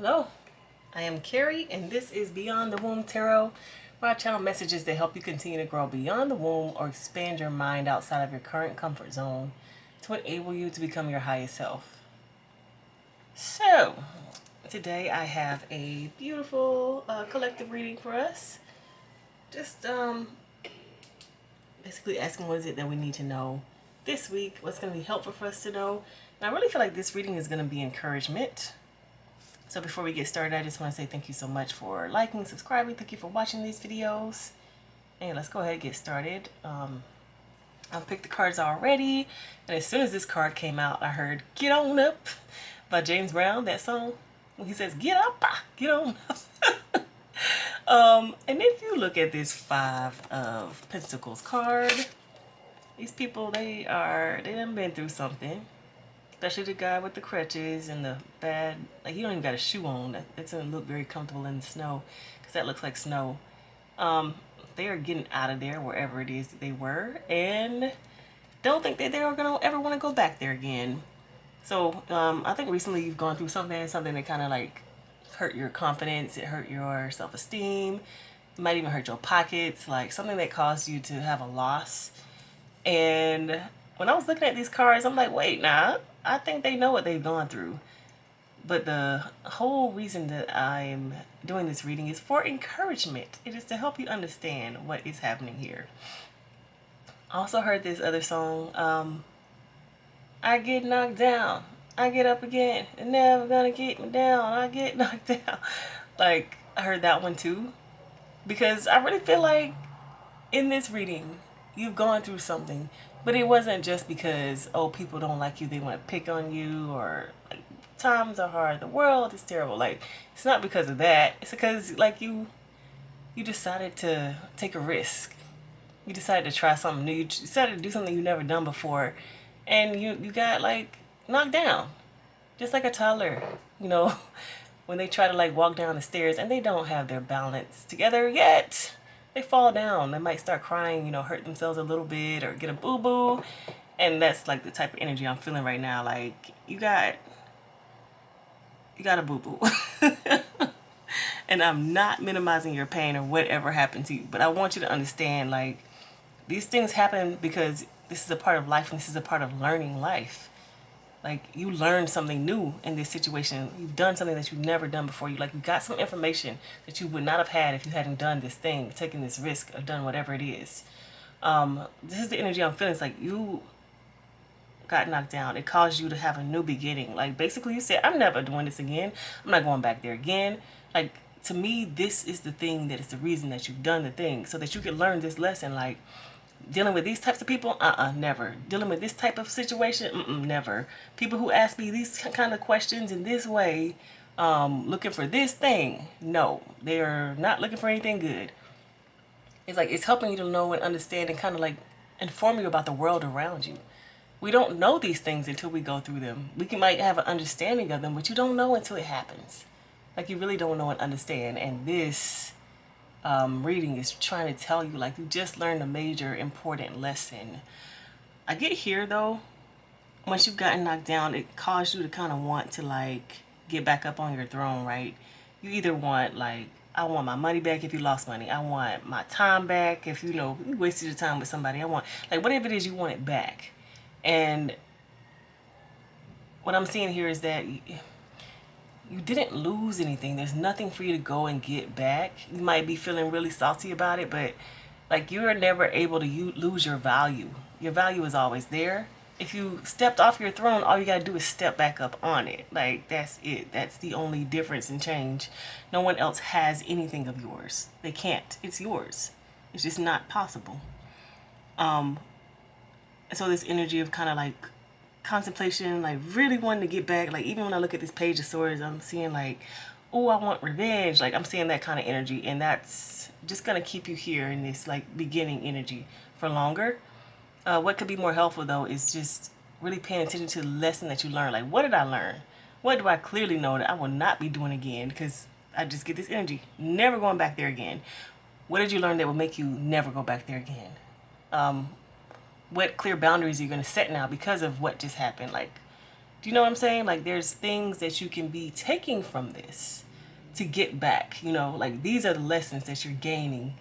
Hello, I am Carrie, and this is Beyond the Womb Tarot, where I channel messages that help you continue to grow beyond the womb or expand your mind outside of your current comfort zone to enable you to become your highest self. So, today I have a beautiful collective reading for us. Just basically asking what is it that we need to know this week, what's going to be helpful for us to know. And I really feel like this reading is going to be encouragement. So before we get started, I just want to say thank you so much for liking, subscribing. Thank you for watching these videos. And let's go ahead and get started. I've picked the cards already. And as soon as this card came out, I heard Get On Up by James Brown, that song. When he says, get up, get on up. And if you look at this Five of Pentacles card, these people, they done been through something. Especially the guy with the crutches and the bad, like he don't even got a shoe on. That doesn't look very comfortable in the snow, because that looks like snow. They are getting out of there, wherever it is that they were, and don't think that they're gonna ever want to go back there again. So I think recently you've gone through something that kind of like hurt your confidence, it hurt your self-esteem, it might even hurt your pockets, like something that caused you to have a loss. And when I was looking at these cards, I'm like, wait, nah, I think they know what they've gone through. But the whole reason that I'm doing this reading is for encouragement. It is to help you understand what is happening here. I also heard this other song, I get knocked down, I get up again, they're never gonna get me down, I get knocked down. Like, I heard that one too. Because I really feel like in this reading, you've gone through something, but it wasn't just because, oh, people don't like you, they want to pick on you, or like times are hard, the world is terrible. Like, it's not because of that. It's because like you decided to take a risk. You decided to try something new. You decided to do something you've never done before, and you got like knocked down, just like a toddler, you know, when they try to like walk down the stairs and they don't have their balance together yet. They fall down. They might start crying, you know, hurt themselves a little bit or get a boo-boo. And that's like the type of energy I'm feeling right now. Like, you got a boo-boo. And I'm not minimizing your pain or whatever happened to you. But I want you to understand, like, these things happen because this is a part of life and this is a part of learning life. Like, you learned something new in this situation. You've done something that you've never done before. You got some information that you would not have had if you hadn't done this thing, taken this risk, or done whatever it is. This is the energy I'm feeling. It's like you got knocked down. It caused you to have a new beginning. Like, basically you said, I'm never doing this again. I'm not going back there again. Like, to me, this is the thing that is the reason that you've done the thing, so that you can learn this lesson. Like, dealing with these types of people, never. Dealing with this type of situation, never. People who ask me these kind of questions in this way, looking for this thing, no, they are not looking for anything good. It's like, it's helping you to know and understand and kind of like inform you about the world around you. We don't know these things until we go through them. Might have an understanding of them, but you don't know until it happens. Like, you really don't know and understand. And this reading is trying to tell you, like, you just learned a major important lesson. I get here though, once you've gotten knocked down, it caused you to kind of want to like get back up on your throne, right? You either want, like, I want my money back if you lost money, I want my time back if you wasted your time with somebody, I want, like, whatever it is, you want it back. And what I'm seeing here is that you didn't lose anything. There's nothing for you to go and get back. You might be feeling really salty about it, but like, you are never able to lose your value. Your value is always there. If you stepped off your throne, all you gotta do is step back up on it. Like, that's it. That's the only difference and change. No one else has anything of yours. They can't. It's yours. It's just not possible. So this energy of kind of like contemplation, like really wanting to get back, like even when I look at this Page of Swords, I'm seeing like, oh, I want revenge. Like, I'm seeing that kind of energy, and that's just gonna keep you here in this like beginning energy for longer. What could be more helpful though is just really paying attention to the lesson that you learned. Like, what did I learn? What do I clearly know that I will not be doing again? Because I just get this energy, never going back there again. What did you learn that will make you never go back there again? What clear boundaries are you going to set now because of what just happened? Like, Do you know what I'm saying? Like there's things that you can be taking from this to get back. You know, like these are the lessons that you're gaining.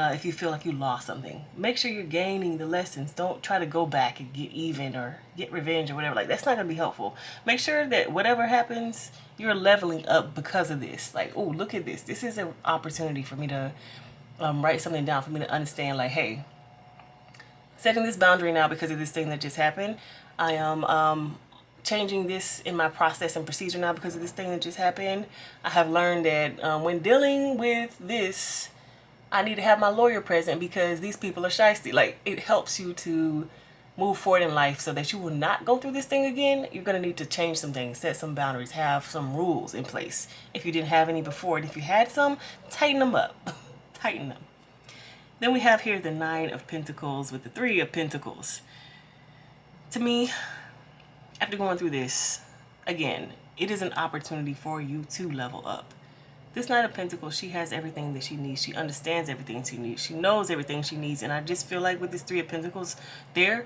If you feel like you lost something, make sure you're gaining the lessons. Don't try to go back and get even or get revenge or whatever. Like that's not gonna be helpful. Make sure that whatever happens, you're leveling up because of this. Like, oh, look at this. This is an opportunity for me to write something down, for me to understand. Like, hey, setting this boundary now because of this thing that just happened. I am changing this in my process and procedure now because of this thing that just happened. I have learned that when dealing with this, I need to have my lawyer present because these people are shysty. Like, it helps you to move forward in life so that you will not go through this thing again. You're going to need to change some things, set some boundaries, have some rules in place if you didn't have any before. And if you had some, tighten them up. Tighten them. Then we have here the 9 of Pentacles with the 3 of Pentacles. To me, after going through this, again, it is an opportunity for you to level up. This 9 of Pentacles, she has everything that she needs. She understands everything she needs. She knows everything she needs. And I just feel like with this 3 of Pentacles, the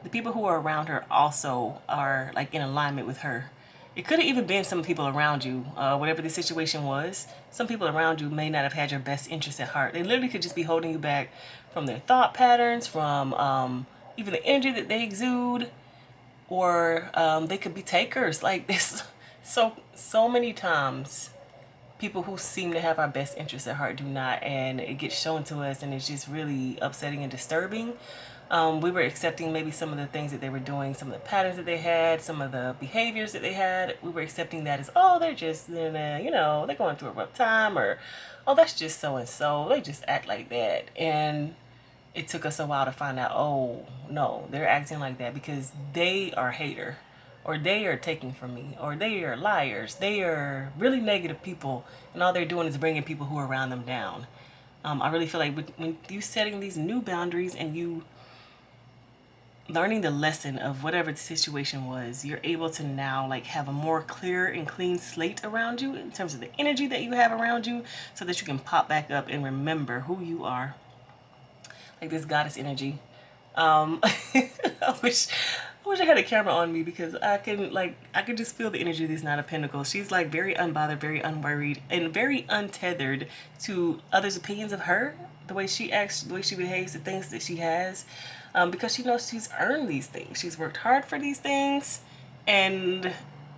people who are around her also are like in alignment with her. It could have even been some people around you, whatever the situation was. Some people around you may not have had your best interest at heart. They literally could just be holding you back from their thought patterns, from even the energy that they exude, or they could be takers. Like this, so many times, people who seem to have our best interests at heart do not, and it gets shown to us, and it's just really upsetting and disturbing. We were accepting maybe some of the things that they were doing, some of the patterns that they had, some of the behaviors that they had. We were accepting that as, oh, they're just, you know, they're going through a rough time, or, oh, that's just so-and-so. They just act like that. And it took us a while to find out, oh, no, they're acting like that because they are a hater, or they are taking from me, or they are liars. They are really negative people, and all they're doing is bringing people who are around them down. I really feel like when you setting these new boundaries and you learning the lesson of whatever the situation was, you're able to now like have a more clear and clean slate around you in terms of the energy that you have around you, so that you can pop back up and remember who you are. Like this goddess energy. I wish I had a camera on me because I could just feel the energy of this 9 of Pentacles. She's like very unbothered, very unworried, and very untethered to others' opinions of her, the way she acts, the way she behaves, the things that she has. Because she knows she's earned these things. She's worked hard for these things. And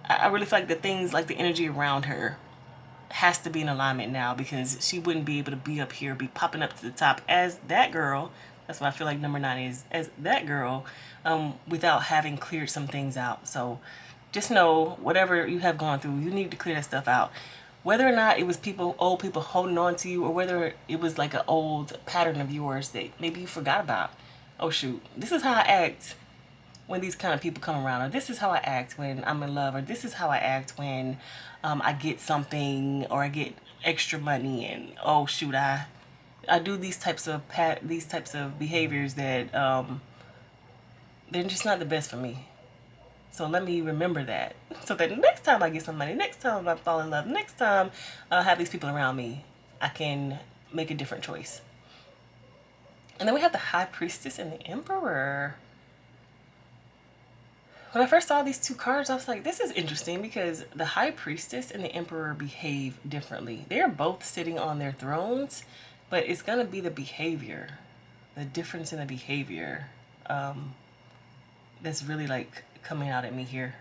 I really feel like the things, like the energy around her, has to be in alignment now, because she wouldn't be able to be up here, be popping up to the top as that girl. That's what I feel like number 9 is, as that girl, without having cleared some things out. So just know, whatever you have gone through, you need to clear that stuff out. Whether or not it was old people holding on to you, or whether it was like an old pattern of yours that maybe you forgot about. Oh shoot, this is how I act when these kind of people come around, or this is how I act when I'm in love, or this is how I act when I get something, or I get extra money, and oh shoot, I do these types of behaviors that they're just not the best for me. So let me remember that, so that next time I get some money, next time I fall in love, next time I have these people around me, I can make a different choice. And then we have the High Priestess and the Emperor. When I first saw these two cards, I was like, this is interesting, because the High Priestess and the Emperor behave differently. They are both sitting on their thrones, but it's going to be the behavior, the difference in the behavior, that's really like coming out at me here.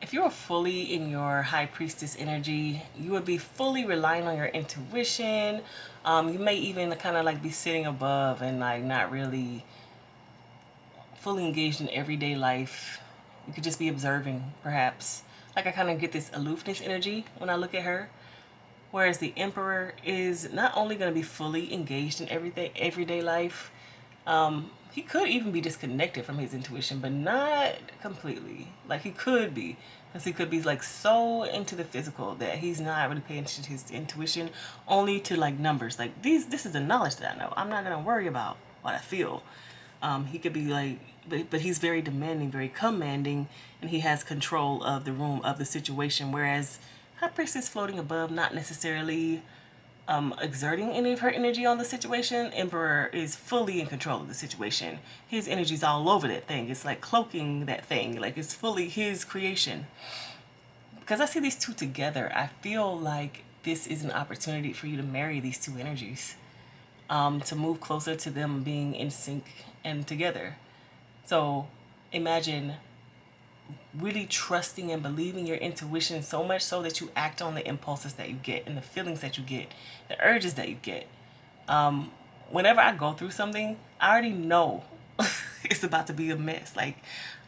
If you were fully in your High Priestess energy, you would be fully relying on your intuition. You may even kind of like be sitting above and like not really fully engaged in everyday life. You could just be observing, perhaps. Like, I kind of get this aloofness energy when I look at her. Whereas the Emperor is not only going to be fully engaged in everyday life, he could even be disconnected from his intuition, but not completely. Like, he could be, because he could be like so into the physical that he's not really paying attention to his intuition, only to like numbers. Like, this is the knowledge that I know. I'm not going to worry about what I feel. He could be like, but he's very demanding, very commanding, and he has control of the room, of the situation. Whereas High Priestess floating above, not necessarily exerting any of her energy on the situation. Emperor is fully in control of the situation. His energy's all over that thing. It's like cloaking that thing. Like it's fully his creation. Because I see these two together, I feel like this is an opportunity for you to marry these two energies. To move closer to them being in sync and together. So imagine really trusting and believing your intuition so much so that you act on the impulses that you get and the feelings that you get, the urges that you get. Whenever I go through something, I already know it's about to be a mess. Like,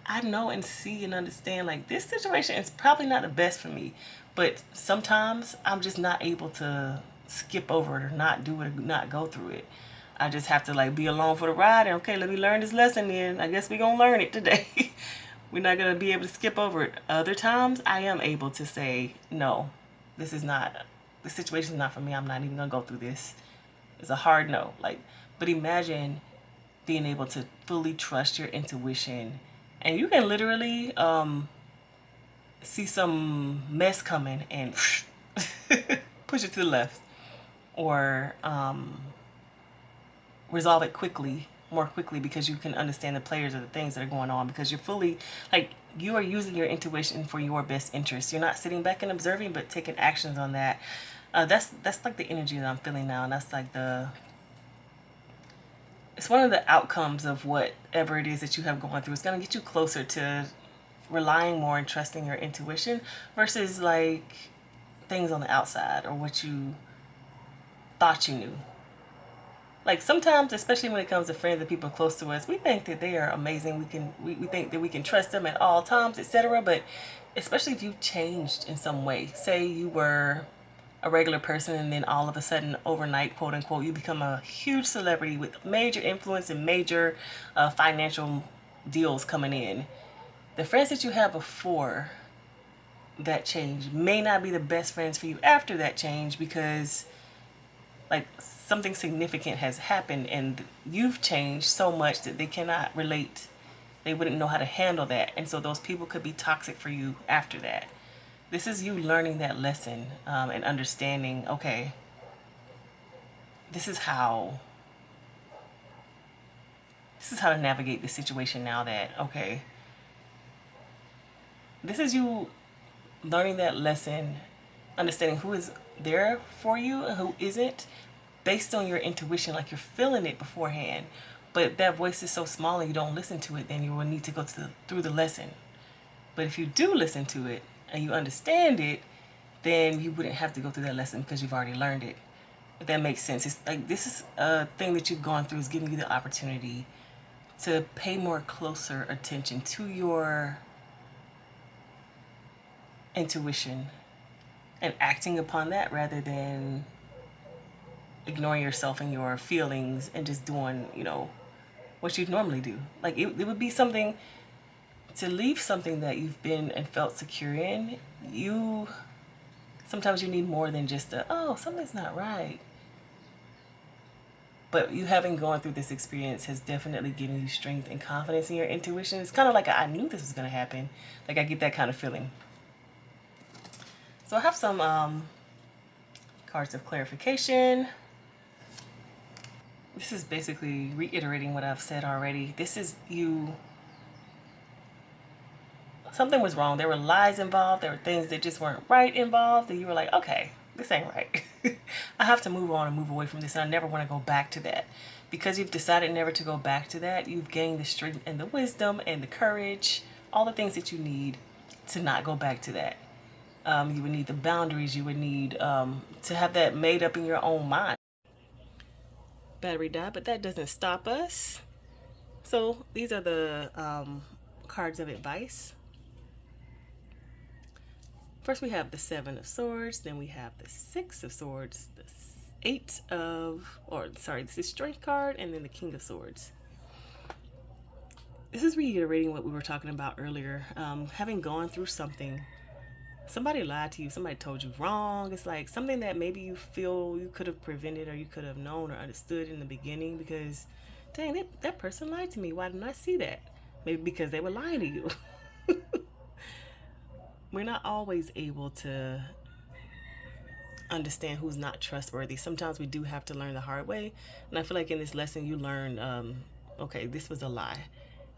I know and see and understand, like, this situation is probably not the best for me. But sometimes I'm just not able to skip over it or not do it or not go through it. I just have to, like, be along for the ride and, okay, let me learn this lesson then. I guess we're going to learn it today. We're not going to be able to skip over it. Other times I am able to say, no, this situation is not for me. I'm not even going to go through this. It's a hard no. Like, but imagine being able to fully trust your intuition, and you can literally see some mess coming and push it to the left, or resolve it more quickly, because you can understand the players or the things that are going on, because you're fully, like, you are using your intuition for your best interest. You're not sitting back and observing, but taking actions on that. That's like the energy that I'm feeling now, and that's like it's one of the outcomes of whatever it is that you have going through. It's going to get you closer to relying more and trusting your intuition versus like things on the outside or what you thought you knew. Like sometimes, especially when it comes to friends and people close to us, we think that they are amazing. We think that we can trust them at all times, etc. But especially if you've changed in some way. Say you were a regular person and then all of a sudden overnight, quote unquote, you become a huge celebrity with major influence and major financial deals coming in. The friends that you had before that change may not be the best friends for you after that change, because like something significant has happened and you've changed so much that they cannot relate. They wouldn't know how to handle that. And so those people could be toxic for you after that. This is you learning that lesson and understanding, okay, this is how to navigate this situation now that, okay, this is you learning that lesson, understanding who is there for you and who isn't, based on your intuition, like you're feeling it beforehand. But that voice is so small and you don't listen to it, then you will need to go through the lesson. But if you do listen to it and you understand it, then you wouldn't have to go through that lesson because you've already learned it. If that makes sense. It's like this is a thing that you've gone through is giving you the opportunity to pay more closer attention to your intuition and acting upon that rather than ignoring yourself and your feelings and just doing, what you'd normally do. Like it would be something to leave something that you've been and felt secure in. Sometimes you need more than just something's not right. But you having gone through this experience has definitely given you strength and confidence in your intuition. It's kind of like I knew this was going to happen. Like I get that kind of feeling. So I have some cards of clarification. This is basically reiterating what I've said already. This is you. Something was wrong. There were lies involved. There were things that just weren't right involved. And you were like, okay, this ain't right. I have to move on and move away from this. And I never want to go back to that. Because you've decided never to go back to that, you've gained the strength and the wisdom and the courage, all the things that you need to not go back to that. You would need the boundaries. You would need to have that made up in your own mind. Battery died, but that doesn't stop us. So these are the cards of advice. First we have the Seven of Swords, then we have the Six of Swords, the this is Strength card, and then the King of Swords. This is reiterating what we were talking about earlier. Having gone through something, somebody lied to you, somebody told you wrong. It's like something that maybe you feel you could have prevented or you could have known or understood in the beginning because, dang, that person lied to me. Why didn't I see that? Maybe because they were lying to you. We're not always able to understand who's not trustworthy. Sometimes we do have to learn the hard way. And I feel like in this lesson, you learned, okay, this was a lie.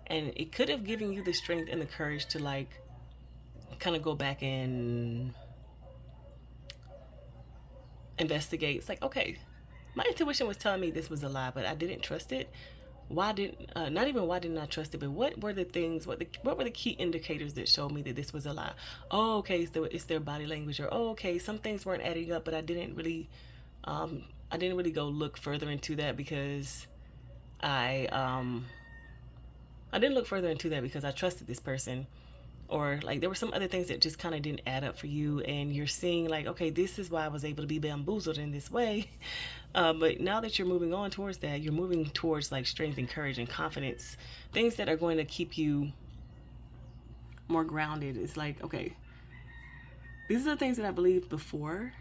And it could have given you the strength and the courage to like kind of go back and investigate. It's like, okay, my intuition was telling me this was a lie, but I didn't trust it. Why didn't not even why didn't I trust it, but what were the things, what were the key indicators that showed me that this was a lie? Oh, okay, so it's their body language, or oh, okay, some things weren't adding up, but I didn't really go look further into that because I didn't look further into that because I trusted this person. Or like there were some other things that just kind of didn't add up for you, and you're seeing like, okay, this is why I was able to be bamboozled in this way. But now that you're moving on towards that, you're moving towards like strength and courage and confidence, things that are going to keep you more grounded. It's like, okay, these are the things that I believed before,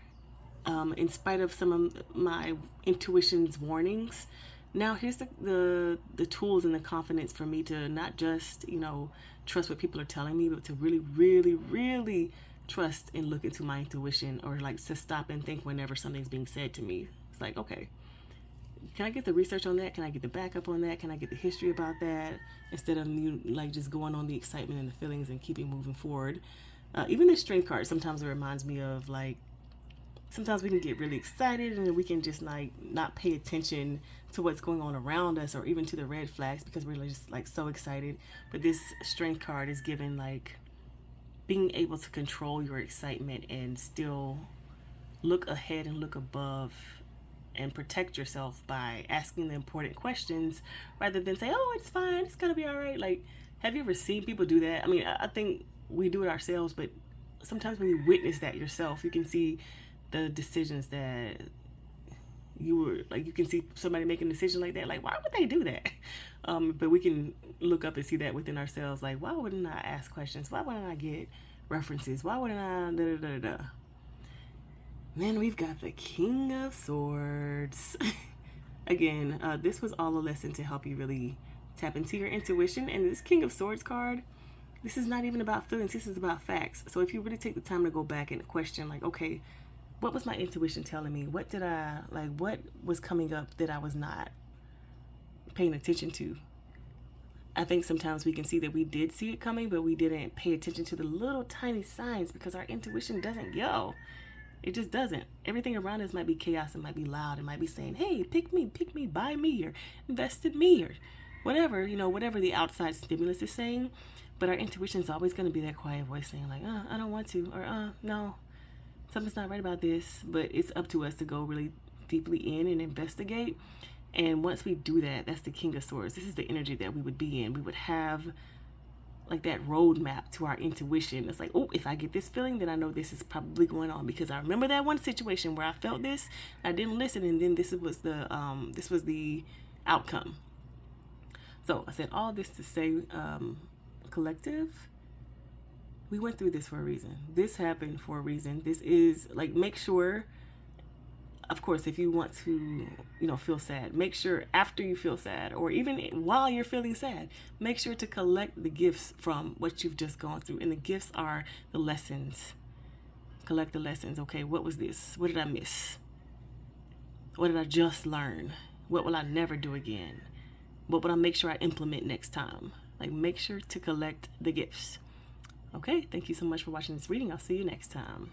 in spite of some of my intuition's warnings. Now here's the tools and the confidence for me to not just, trust what people are telling me, but to really, really, really trust and look into my intuition, or like to stop and think whenever something's being said to me. It's like, okay, can I get the research on that? Can I get the backup on that? Can I get the history about that? Instead of me like just going on the excitement and the feelings and keeping moving forward. Even the strength card, sometimes it reminds me of like, sometimes we can get really excited and we can just like not pay attention to what's going on around us, or even to the red flags, because we're just like so excited. But this strength card is given like being able to control your excitement and still look ahead and look above and protect yourself by asking the important questions rather than say, oh, it's fine, it's gonna be all right. Like, have you ever seen people do that? I mean, I think we do it ourselves, but sometimes when you witness that yourself, you can see the decisions that you were like, you can see somebody making a decision like that, like, why would they do that? But we can look up and see that within ourselves, like, why wouldn't I ask questions? Why wouldn't I get references? Why wouldn't I da da da da? Then we've got the King of Swords. Again, this was all a lesson to help you really tap into your intuition. And this King of Swords card, this is not even about feelings, this is about facts. So if you really take the time to go back and question, like, okay, what was my intuition telling me? What was coming up that I was not paying attention to? I think sometimes we can see that we did see it coming, but we didn't pay attention to the little tiny signs because our intuition doesn't go. It just doesn't. Everything around us might be chaos, it might be loud, it might be saying, hey, pick me, buy me, or invest in me, or whatever, whatever the outside stimulus is saying. But our intuition is always going to be that quiet voice saying like, I don't want to, or no, something's not right about this. But it's up to us to go really deeply in and investigate. And once we do that, that's the King of Swords. This is the energy that we would be in. We would have like that roadmap to our intuition. It's like, oh, if I get this feeling, then I know this is probably going on, because I remember that one situation where I felt this, I didn't listen, and then this was the outcome. So I said all this to say, collective, we went through this for a reason. This happened for a reason. This is like, make sure, of course, if you want to, feel sad, make sure after you feel sad, or even while you're feeling sad, make sure to collect the gifts from what you've just gone through. And the gifts are the lessons. Collect the lessons. Okay, what was this? What did I miss? What did I just learn? What will I never do again? What will I make sure I implement next time? Like, make sure to collect the gifts. Okay, thank you so much for watching this reading. I'll see you next time.